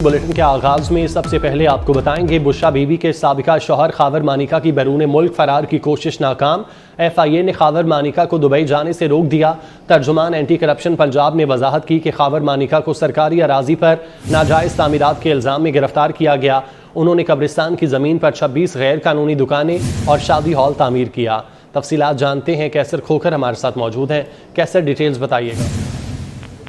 Bulletin के आगाज में सबसे पहले आपको बताएंगे बुशरा बीबी के साबिका शौहर खावर मानिका की बैरून मुल्क फरार की कोशिश नाकाम। FIA ने खावर मानिका को दुबई जाने से रोक दिया। तर्जुमान एंटी करप्शन पंजाब ने वजाहत की कि खावर मानिका को सरकारी अराजी पर नाजायज तामीरात के इल्जाम में गिरफ्तार किया गया। उन्होंने कब्रिस्तान की जमीन पर 26 गैर कानूनी दुकानें और शादी हॉल तामीर किया। तफसीलात जानते हैं, कैसर खोखर हमारे साथ मौजूद हैं। कैसर, डिटेल्स बताइएगा।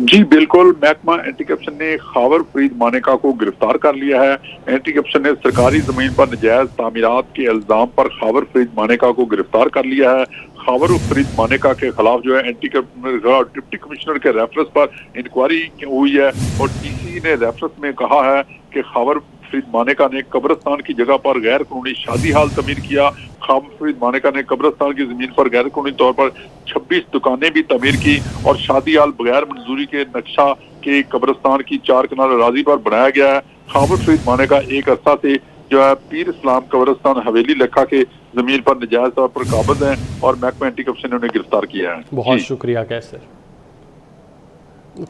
जी बिल्कुल, महकमा एंटी करप्शन ने खावर फरीद मानेका को गिरफ्तार कर लिया है। एंटी करप्शन ने सरकारी जमीन पर नजायज तामीरात के इल्जाम पर खावर फरीद मानेका को गिरफ्तार कर लिया है। खावर फरीद मानेका के खिलाफ जो है एंटी डिप्टी कमिश्नर के रेफरेंस पर इंक्वायरी हुई है और TC ने रेफरेंस में कहा है कि खावर फरीद मानेका ने कब्रिस्तान की जगह पर गैर कानूनी शादी हाल तमीर किया। खावर फरीद मानेका ने कब्रिस्तान की जमीन पर गैर कानूनी तौर पर 26 दुकानें भी तमीर की और शादी हाल बगैर मंजूरी के नक्शा के कब्रिस्तान की 4 कनाल अराजी पर बनाया गया है। खावर फरीद मानेका एक अरसा से जो है पीर इस्लाम कब्रिस्तान हवेली लखा के जमीन पर नजायज तौर पर काबिज है और महकमा एंटी करप्शन ने उन्हें गिरफ्तार किया है। बहुत शुक्रिया कैसर।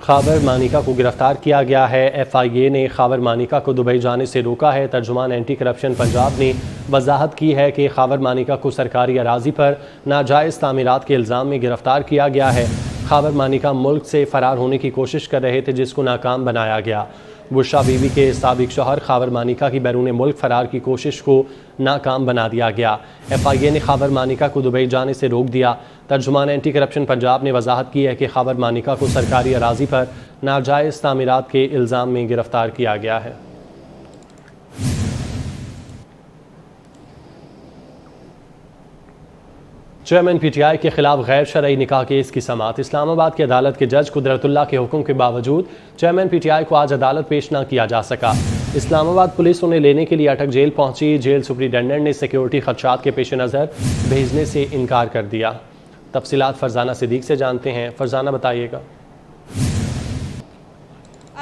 खावर मानिका को गिरफ्तार किया गया है। FIA ने खावर मानिका को दुबई जाने से रोका है। तर्जुमान एंटी करप्शन पंजाब ने वजाहत की है कि खावर मानिका को सरकारी अराजी पर नाजायज़ तामीरात के इल्ज़ाम में गिरफ्तार किया गया है। खावर मानिका मुल्क से फ़रार होने की कोशिश कर रहे थे, जिसको नाकाम बनाया गया। बुशरा बीबी के साबिक शौहर खावर मानिका की बैरून मुल्क फरार की कोशिश को नाकाम बना दिया गया। FIA ने खावर मानिका को दुबई जाने से रोक दिया। तर्जुमान एंटी करप्शन पंजाब ने वजाहत की है कि खावर मानिका को सरकारी अराजी पर नाजायज़ तामीरात के इल्ज़ाम में गिरफ्तार किया गया है। चेयरमैन PTI के खिलाफ गैर शरई निकाह केस की समाअत। इस्लामाबाद की अदालत के जज कुदरतुल्लाह के हुक्म के बावजूद चेयरमैन PTI को आज अदालत पेश न किया जा सका। इस्लामाबाद पुलिस उन्हें लेने के लिए अटक जेल पहुंची। जेल सुपरिटेंडेंट ने सिक्योरिटी खदशात के पेश नज़र भेजने से इनकार कर दिया। तफसीलात फरजाना सिद्दीक से जानते हैं। फरजाना, बताइएगा।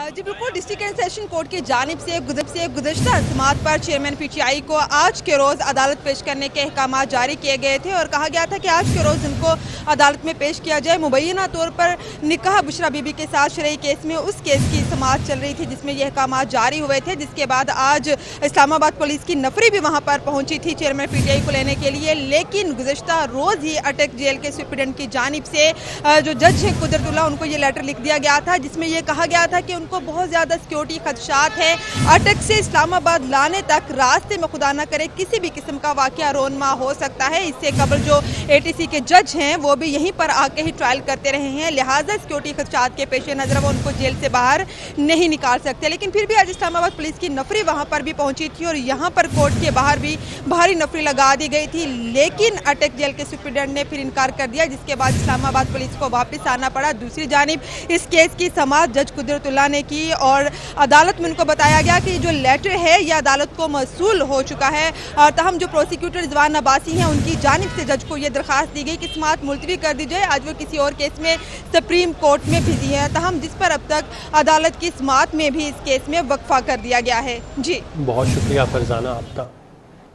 जी बिल्कुल, डिस्ट्रिक्ट एंड सेशन कोर्ट की जानिब से गुज़श्ता समाअत पर चेयरमैन PTI को आज के रोज़ अदालत पेश करने के अहकाम जारी किए गए थे और कहा गया था कि आज के रोज़ उनको अदालत में पेश किया जाए। मुबैना तौर पर निकाह बुशरा बीबी के साथ शरई केस में उस केस की समाअत चल रही थी जिसमें ये अहकाम जारी हुए थे, जिसके बाद आज इस्लामाबाद पुलिस की नफरी भी वहाँ पर पहुँची थी चेयरमैन PTI को लेने के लिए। लेकिन गुज़श्ता रोज़ ही अटक जेल के सुप्रीडेंट की जानिब से जो जज है कुदरतुल्लाह, उनको ये लेटर लिख दिया गया था जिसमें यह कहा गया था कि उनको बहुत ज़्यादा सिक्योरिटी खदशात है। अटक से इस्लामाबाद लाने तक रास्ते में खुदा न करे किसी भी किस्म का वाकया रोनमा हो सकता है। इससे कबल जो ATC के जज हैं वो भी यहीं पर आके ही ट्रायल करते रहे हैं, लिहाजा सिक्योरिटी खदशात के पेश नज़र वो उनको जेल से बाहर नहीं निकाल सकते। लेकिन फिर भी आज इस्लामाबाद पुलिस की नफरी वहाँ पर भी पहुँची थी और यहाँ पर कोर्ट के बाहर भी भारी नफरी लगा दी गई थी। लेकिन अटक जेल के सुप्रीडेंट ने फिर इनकार कर दिया, जिसके बाद इस्लामाबाद पुलिस को वापस आना पड़ा। दूसरी जानिब इस केस की समाअत जज कुदरतुल्लाह ने की और अदालत में उनको बताया गया कि जो लेटर है यह अदालत को मौसूल हो चुका है। और तहम जो प्रोसिक्यूटर रिजवान अब्बासी हैं उनकी जानिब से जज को यह दरख्वास्त दी गई कि समाअत मुलतवी कर दी जाए। आज वो किसी और केस में सुप्रीम कोर्ट में बिजी है, तहम जिस पर अब तक अदालत की समाअत में भी इस केस में वक्फा कर दिया गया है। जी बहुत शुक्रिया फरजाना आपका।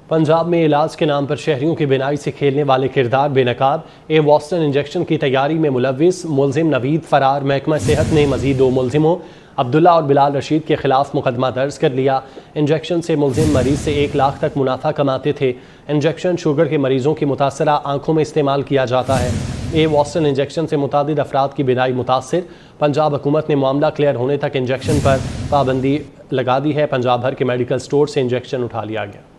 पंजाब में इलाज के नाम पर शहरियों की बिनाई से खेलने वाले किरदार बेनकाब। वॉस्टन इंजेक्शन की तैयारी में मुलविस मुलजिम नवीद फरार। महकमा सेहत ने मजीद 2 मुलजिमों अब्दुल्ला और बिलाल रशीद के खिलाफ मुकदमा दर्ज कर लिया। इंजेक्शन से मुलजिम मरीज से 1 लाख तक मुनाफा कमाते थे। इंजेक्शन शुगर के मरीजों की मुतासरा आंखों में इस्तेमाल किया जाता है। वॉस्टन इंजेक्शन से मुतादिद अफराद की बिनाई मुतासर। पंजाब हुकूमत ने मामला क्लियर होने तक इंजेक्शन पर पाबंदी लगा दी है। पंजाब भर के मेडिकल स्टोर से इंजेक्शन उठा लिया गया।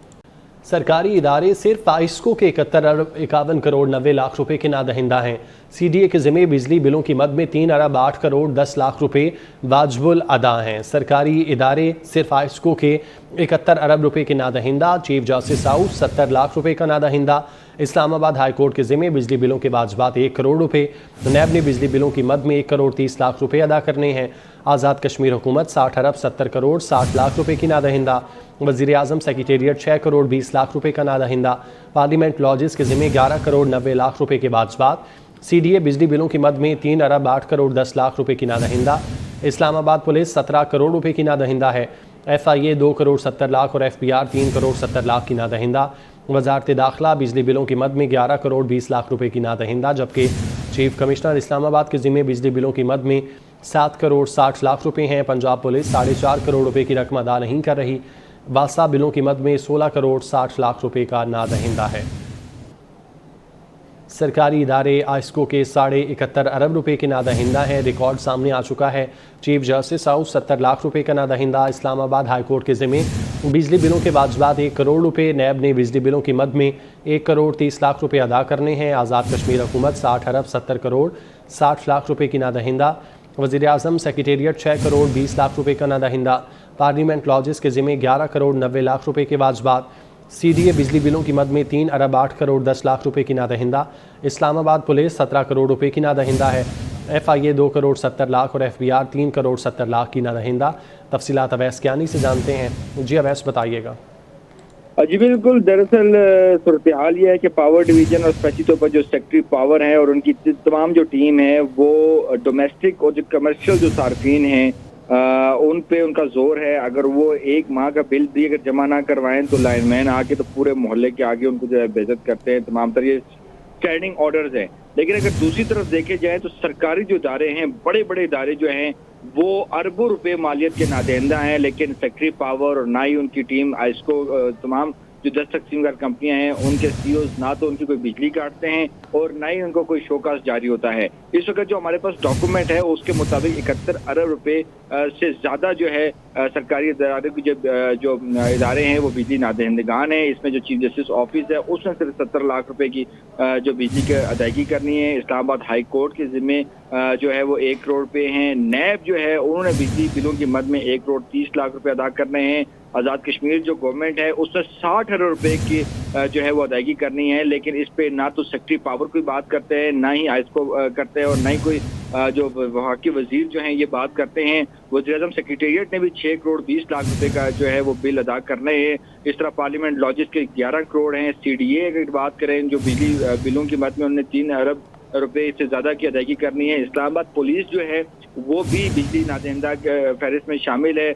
सरकारी इदारे सिर्फ आइस्को के 71 अरब 51 करोड़ 90 लाख रुपए के नादहिंदा हैं। CDA के ज़िम्मे बिजली बिलों की मद में 3 अरब 8 करोड़ 10 लाख रुपए वाजिबुल अदा हैं। सरकारी इदारे सिर्फ आइस्को के 71 अरब रुपए के नादहिंदा। चीफ जस्टिस हाउस 70 लाख रुपए का नादहिंदा। इस्लामाबाद हाई कोर्ट के ज़िम्मे बिजली बिलों के वाजिबात 1 करोड़ रुपए। नैब ने बिजली बिलों की मद में 1 करोड़ 30 लाख रुपए अदा करने हैं। आज़ाद कश्मीर हुकूमत 60 अरब 70 करोड़ 60 लाख रुपए की नादहिंदा। वज़ीर आज़म सेक्रेटेरिएट 6 करोड़ 20 लाख रुपए का नादहिंदा। पार्लियामेंट लॉजेस के ज़िम्मे 11 करोड़ 90 लाख रुपए के वाजिबात। CDA बिजली बिलों की मद में 3 अरब 8 करोड़ 10 लाख रुपए की नादहिंदा। इस्लामाबाद पुलिस 17 करोड़ रुपए की नादहिंदा है। FIA 2 करोड़ 70 लाख और FPR 3 करोड़ 70 लाख की नादहिंदा। वजारत दाखिला बिजली बिलों की मद में 11 करोड़ 20 लाख रुपए की नादहिंदा, जबकि चीफ कमिश्नर इस्लामाबाद के ज़िम्मे बिजली बिलों की मद में 7 करोड़ 60 लाख रुपए हैं। पंजाब पुलिस 4.5 करोड़ रुपए की रकम अदा नहीं कर रही। वासा बिलों की मद में 16 करोड़ 60 लाख रुपए का नादहिंदा है। सरकारी इदारे आइस्को के 71.5 अरब रुपए के नादहिंदा है। रिकॉर्ड सामने आ चुका है। चीफ जस्टिस हाउस 70 लाख रुपए का नादहिंदा। इस्लामाबाद हाई कोर्ट के ज़िम्मे बिजली बिलों के वाजबात 1 करोड़ रुपए। नैब ने बिजली बिलों की मद में 1 करोड़ 30 लाख रुपए अदा करने हैं। आज़ाद कश्मीर हुकूमत 60 अरब 70 करोड़ 60 लाख रुपए की नादहिंदा। वज़ीर आज़म सेक्रेटेरिएट 6 करोड़ 20 लाख रुपए का नादहिंदा। पार्लियामेंट लॉजेस के ज़िम्मे 11 करोड़ 90 लाख रुपए के वाजबात। CDA बिजली बिलों की मद में 3 अरब 8 करोड़ 10 लाख रुपए की नादहिंदा। इस्लामाबाद पुलिस 17 करोड़ रुपए की नादहिंदा है। FIA 2 करोड़ 70 लाख और FBR 3 करोड़ 70 लाख की नादहिंदा। तफसीलात अवैस कियानी से जानते हैं। जी अवैस बताइएगा। जी बिल्कुल, दरअसल सूरत हाल ये है कि पावर डिवीजन और स्पेशली तौर पर जो सेक्रेटरी पावर है और उनकी तमाम जो टीम है वो डोमेस्टिक और जो कमर्शियल जो सार्फिन हैं उन पे उनका जोर है। अगर वो 1 माह का बिल भी अगर जमा ना करवाएं तो लाइनमैन आके तो पूरे मोहल्ले के आगे उनको जो है बेइज्जत करते हैं। तमाम तरह स्टैंडिंग ऑर्डर्स हैं। लेकिन अगर दूसरी तरफ देखे जाए तो सरकारी जो इदारे हैं, बड़े बड़े इदारे जो हैं वो अरबों रुपए मालियत के नादहिंदा हैं, लेकिन सेक्रेटरी पावर और ना ही उनकी टीम आइस्को तमाम जो 10 तकसीमदार कंपनियां हैं उनके CEOs ना तो उनकी कोई बिजली काटते हैं और ना ही उनको कोई शोकास जारी होता है। इस वक्त जो हमारे पास डॉक्यूमेंट है उसके मुताबिक 71 अरब रुपए से ज्यादा जो है सरकारी इदारे की जो इदारे हैं वो बिजली नादहिंदगान है। इसमें जो चीफ जस्टिस ऑफिस है उसने सिर्फ 70 लाख रुपए की जो बिजली की अदायगी करनी है। इस्लामाबाद हाई कोर्ट के जिम्मे जो है वो 1 करोड़ रुपए हैं। नैब जो है उन्होंने बिजली बिलों की मद में 1 करोड़ 30 लाख रुपए अदा करने हैं। आज़ाद कश्मीर जो गवर्नमेंट है उसने 60 अरब रुपए की जो है वो अदायगी करनी है, लेकिन इस पे ना तो सेक्रेटरी पावर कोई बात करते हैं, ना ही आइस्को करते हैं और ना ही कोई जो वफाकी वजीर जो हैं ये बात करते हैं। वज़ीर-ए-आज़म सेक्रेटेरिएट ने भी 6 करोड़ 20 लाख रुपए का जो है वो बिल अदा करने हैं। इस तरह पार्लियामेंट लॉजिस के 11 करोड़ हैं। CDA अगर बात करें जो बिजली बिलों की मद में उन्होंने 3 अरब रुपए से ज्यादा की अदायगी करनी है। इस्लामाबाद पुलिस जो है वो भी बिजली नादहिंदा फहरिस्त में शामिल है।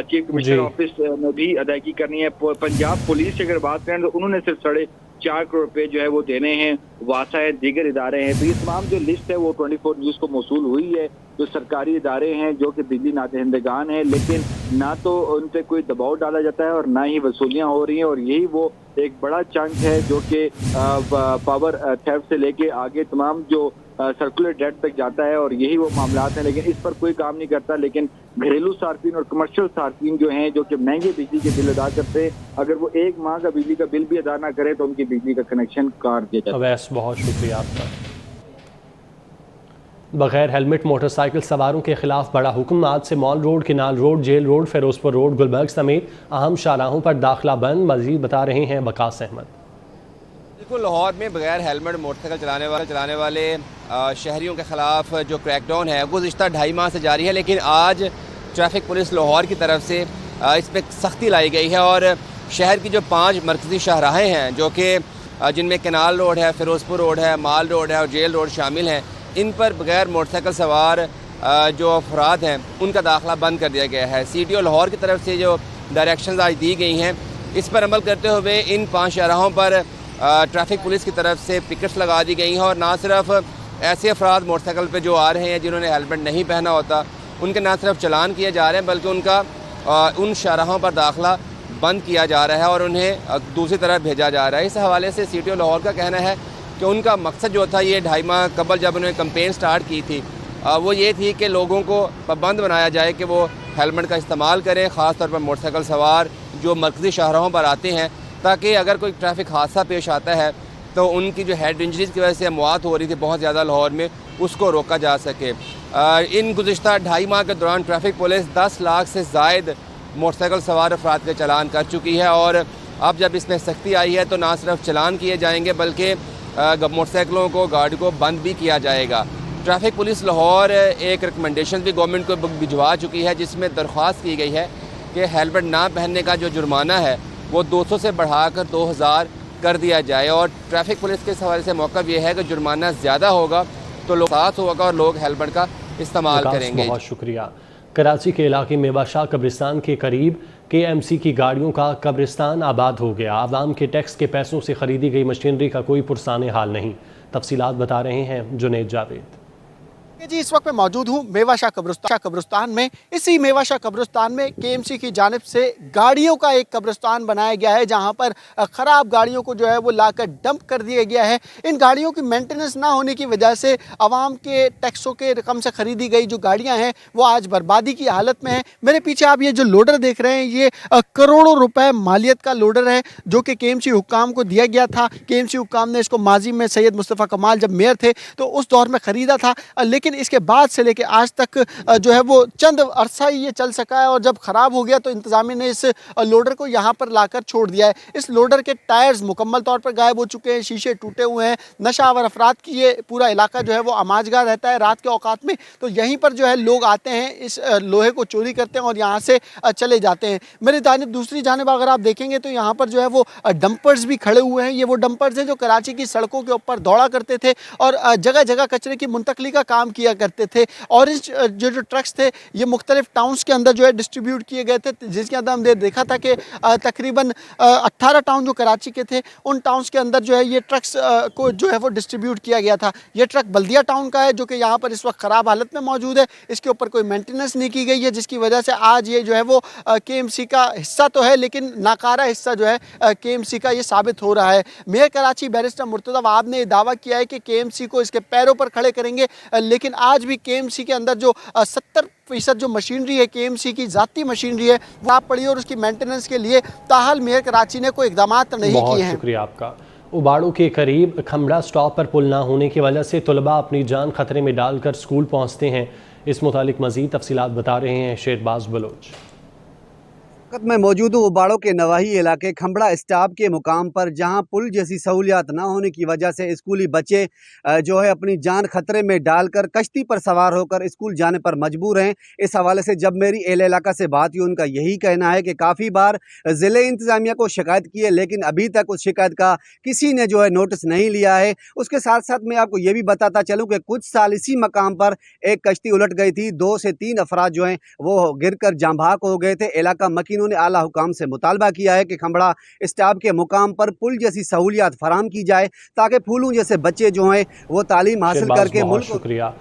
चीफ कमिश्नर ऑफिस में भी अदायगी करनी है। पंजाब पुलिस की अगर बात करें तो उन्होंने सिर्फ 4.5 करोड़ रुपए जो है वो देने हैं। वासा है, दीगर इदारे हैं। तो ये तमाम जो लिस्ट है वो 24 न्यूज़ को मौसूल हुई है। जो सरकारी इदारे हैं जो कि बिजली नादहिंदगान हैं, लेकिन ना तो उन पर कोई दबाव डाला जाता है और ना ही वसूलियाँ हो रही हैं। और यही वो एक बड़ा चंक है जो कि पावर थेफ्ट से लेके आगे तमाम जो सर्कुलर डेट तक जाता है और यही वो मामलात हैं, लेकिन इस पर कोई काम नहीं करता। लेकिन घरेलू सार्फिन और कमर्शियल सार्फिन जो हैं जो कि महंगे बिजली के बिल अदा करते हैं, अगर वो 1 माह का बिजली का बिल भी अदा ना करें तो उनकी बिजली का कनेक्शन काट दिया जाता है। अवैस बहुत शुक्रिया आपका। बगैर हेलमेट मोटरसाइकिल सवारों के खिलाफ बड़ा हुक्म। आज से mall road, canal road, jail road, Ferozepur road, Gulberg समेत अहम शाहराहों पर दाखिला बंद। मजीद बता रहे हैं वकास अहमद। बिल्कुल, लाहौर में बगैर हेलमेट मोटरसाइकिल चलाने वाले शहरियों के खिलाफ जो क्रैकडाउन है गुज़िश्ता 2.5 माह से जारी है, लेकिन आज ट्रैफिक पुलिस लाहौर की तरफ से इस पर सख्ती लाई गई है और शहर की जो 5 मरकज़ी शाहराहें हैं जो कि जिनमें किनाल रोड है, फिरोजपुर रोड है, माल रोड है और जेल रोड शामिल हैं, इन पर बगैर मोटरसाइकिल सवार जो अफराद हैं उनका दाखिला बंद कर दिया गया है। CDO लाहौर की तरफ से जो डायरेक्शंस आज दी गई हैं इस पर अमल करते हुए इन 5 शाहराहों पर ट्रैफिक पुलिस की तरफ से पिकेट्स लगा दी गई हैं और ना सिर्फ ऐसे अफराद मोटरसाइकिल पे जो आ रहे हैं जिन्होंने हेलमेट नहीं पहना होता उनके ना सिर्फ चलान किए जा रहे हैं बल्कि उनका उन शाहराहों पर दाखिला बंद किया जा रहा है और उन्हें दूसरी तरफ भेजा जा रहा है। इस हवाले से CDO लाहौर का कहना है कि उनका मकसद जो था ये 2.5 माह कबल जब उन्होंने कैंपेन स्टार्ट की थी वो ये थी कि लोगों को पाबंद बनाया जाए कि वो हेलमेट का इस्तेमाल करें, ख़ास तौर पर मोटरसाइकिल सवार जो मरकज़ी शाहराहों पर आते हैं, ताकि अगर कोई ट्रैफिक हादसा पेश आता है तो उनकी जो हेड इंजरीज़ की वजह से मौत हो रही थी बहुत ज़्यादा लाहौर में, उसको रोका जा सके। इन गुज़िश्ता 2.5 माह के दौरान ट्रैफिक पुलिस 10 लाख से ज़ायद मोटरसाइकिल सवार अफराद के चालान कर चुकी है और अब जब इसमें सख्ती आई है तो ना सिर्फ चालान किए जाएंगे बल्कि मोटरसाइकिलों को, गाड़ी को बंद भी किया जाएगा। ट्रैफिक पुलिस लाहौर एक रिकमेंडेशन भी गवर्नमेंट को भिजवा चुकी है जिसमें दरख्वास्त की गई है कि हेलमेट ना पहनने का जो जुर्माना है वो 200 से बढ़ाकर 2000 कर दिया जाए और ट्रैफिक पुलिस के हवाले से मौका ये है कि जुर्माना ज़्यादा होगा तो लोग साथ होगा और लोग हेलमेट का इस्तेमाल करेंगे। बहुत शुक्रिया। कराची के इलाके में मेवाशाह कब्रिस्तान के करीब KMC की गाड़ियों का कब्रिस्तान आबाद हो गया। आवाम के टैक्स के पैसों से खरीदी गई मशीनरी का कोई पुरसाने हाल नहीं। तफसीलात बता रहे हैं जुनैद जावेद। जी इस वक्त मैं मौजूद हूँ मेवाशाह कब्रिस्तान में। इसी मेवाशाह कब्रिस्तान में केएमसी की जानिब से गाड़ियों का एक कब्रिस्तान बनाया गया है, जहाँ पर ख़राब गाड़ियों को जो है वो लाकर डंप कर दिया गया है। इन गाड़ियों की मेंटेनेंस ना होने की वजह से आवाम के टैक्सों के रकम से ख़रीदी गई जो गाड़ियाँ हैं वो आज बर्बादी की हालत में है। मेरे पीछे आप ये जो लोडर देख रहे हैं ये करोड़ों रुपए मालियत का लोडर है, जो कि केएमसी हुक्काम को दिया गया था। केएमसी हुक्काम ने इसको माजी में सैयद मुस्तफ़ा कमाल जब मेयर थे तो उस दौर में ख़रीदा था, लेकिन इसके बाद से लेके आज तक जो है वो चंद अरसा ही ये चल सका है, और जब ख़राब हो गया तो इंतज़ामिया ने इस लोडर को यहाँ पर लाकर छोड़ दिया है। इस लोडर के टायर्स मुकम्मल तौर पर गायब हो चुके हैं, शीशे टूटे हुए हैं। नशावर अफराद की ये पूरा इलाका जो है वो आमाजगाह रहता है रात के औकात में, तो यहीं पर जो है लोग आते हैं, इस लोहे को चोरी करते हैं और यहाँ से चले जाते हैं। मेरी जानिब दूसरी जानिब अगर आप देखेंगे तो यहाँ पर जो है वो डंपर्स भी खड़े हुए हैं। ये वो डंपर्स हैं जो कराची की सड़कों के ऊपर दौड़ा करते थे और जगह जगह कचरे की मुंतकली का काम किया करते थे। ऑरेंज जो ट्रक्स थे ये मुख्तलिफ टाउन्स के अंदर जो है डिस्ट्रीब्यूट किए गए थे, जिसके अंदर हमने देखा था कि तकरीबन 18 टाउन जो कराची के थे उन टाउन्स के अंदर जो है ये ट्रक्स को जो है वो डिस्ट्रीब्यूट किया गया था। ये ट्रक बल्दिया टाउन का है जो कि यहाँ पर इस वक्त ख़राब हालत में मौजूद है। इसके ऊपर कोई मेंटेनेंस नहीं की गई है, जिसकी वजह से आज ये जो है वो केएमसी का हिस्सा तो है लेकिन नाकारा हिस्सा जो है केएमसी का ये साबित हो रहा है। मेयर कराची बैरिस्टर मुर्तज़ा वहाब ने दावा किया है कि केएमसी को इसके पैरों पर खड़े करेंगे, लेकिन आज भी केएमसी के अंदर जो 70% जो मशीनरी है केएमसी की ज़ाती मशीनरी है वो आप पड़ी, और उसकी मेंटेनेंस के लिए ताहाल मेयर कराची ने कोई इकदाम नहीं किए हैं। बहुत शुक्रिया आपका। उबाड़ू के करीब खमड़ा स्टॉप पर पुल ना होने की वजह से तलबा अपनी जान खतरे में डालकर स्कूल पहुँचते हैं। इस मुतालिक मज़ीद तफसीलात बता रहे हैं शेरबाज बलोच। वक्त मैं मौजूद हूँ उबाड़ों के नवाही इलाके खमड़ा स्टॉप के मुकाम पर, जहाँ पुल जैसी सहूलियात ना होने की वजह से स्कूली बच्चे जो है अपनी जान खतरे में डालकर कश्ती पर सवार होकर स्कूल जाने पर मजबूर हैं। इस हवाले से जब मेरी एल इलाका से बात हुई, उनका यही कहना है कि काफ़ी बार ज़िले इंतज़ामिया को शिकायत की है, लेकिन अभी तक उस शिकायत का किसी ने जो है नोटिस नहीं लिया है। उसके साथ साथ मैं आपको ये भी बताता चलूँ कि कुछ साल इसी मकाम पर एक कश्ती उलट गई थी, 2 से 3 अफराद जो हैं वो गिर कर जाँ भाग हो गए थे। इलाका मकीन ने आला हुकाम से मुतालबा किया है कि खमड़ा स्टॉप के मुकाम पर पुल जैसी सहूलियात फराम की जाए ताकि फूलों जैसे बच्चे जो हैं वो तालीम हासिल करके मुल्क। शुक्रिया।